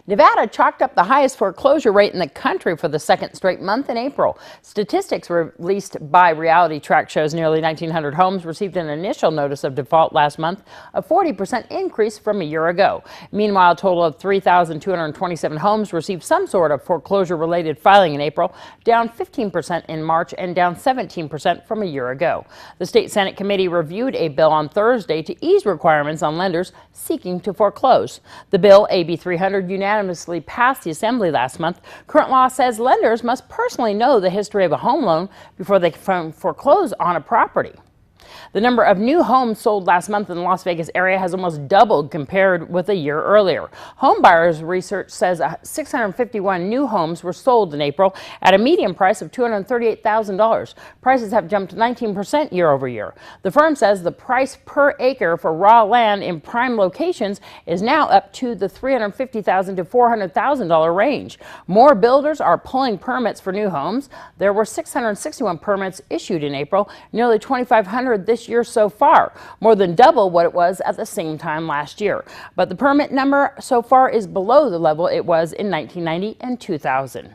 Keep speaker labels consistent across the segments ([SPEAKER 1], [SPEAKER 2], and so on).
[SPEAKER 1] Nevada chalked up the highest foreclosure rate in the country for the second straight month in April. Statistics released by Reality Track shows nearly 1,900 homes received an initial notice of default last month, a 40% increase from a year ago. Meanwhile, a total of 3,227 homes received some sort of foreclosure-related filing in April, down 15% in March and down 17% from a year ago. The State Senate committee reviewed a bill on Thursday to ease requirements on lenders seeking to foreclose. The bill, AB 300, unanimously passed the Assembly last month. Current law says lenders must personally know the history of a home loan before they can foreclose on a property. The number of new homes sold last month in the Las Vegas area has almost doubled compared with a year earlier. Home buyers research says 651 new homes were sold in April at a median price of $238,000. Prices have jumped 19% year over year. The firm says the price per acre for raw land in prime locations is now up to the $350,000 to $400,000 range. More builders are pulling permits for new homes. There were 661 permits issued in April, nearly 2,500 this year so far, more than double what it was at the same time last year. But the permit number so far is below the level it was in 1990 and 2000.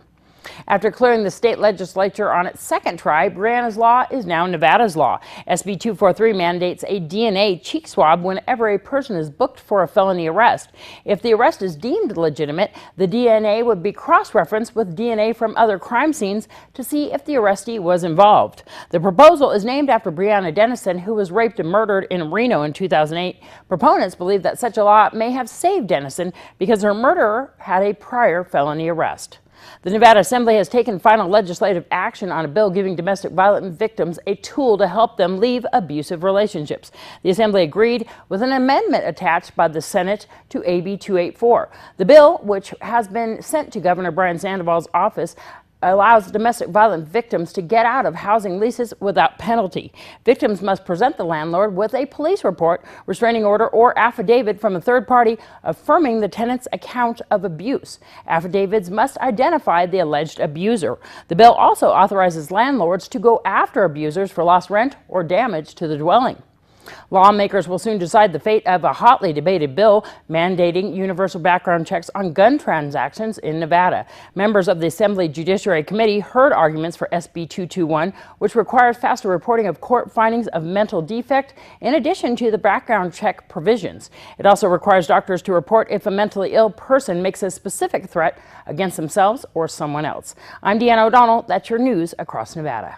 [SPEAKER 1] After clearing the state legislature on its second try, Briannas law is now Nevada's law. SB 243 mandates a DNA cheek swab whenever a person is booked for a felony arrest. If the arrest is deemed legitimate, the DNA would be cross-referenced with DNA from other crime scenes to see if the arrestee was involved. The proposal is named after Brianna Dennison, who was raped and murdered in Reno in 2008. Proponents believe that such a law may have saved Dennison because her murderer had a prior felony arrest. The Nevada Assembly has taken final legislative action on a bill giving domestic violence victims a tool to help them leave abusive relationships. The Assembly agreed with an amendment attached by the Senate to AB 284. The bill, which has been sent to Governor Brian Sandoval's office, allows domestic violence victims to get out of housing leases without penalty. Victims must present the landlord with a police report, restraining order, or affidavit from a third party affirming the tenant's account of abuse. Affidavits must identify the alleged abuser. The bill also authorizes landlords to go after abusers for lost rent or damage to the dwelling. Lawmakers will soon decide the fate of a hotly debated bill mandating universal background checks on gun transactions in Nevada. Members of the Assembly Judiciary Committee heard arguments for SB 221, which requires faster reporting of court findings of mental defect in addition to the background check provisions. It also requires doctors to report if a mentally ill person makes a specific threat against themselves or someone else. I'm Deanna O'Donnell. That's your news across Nevada.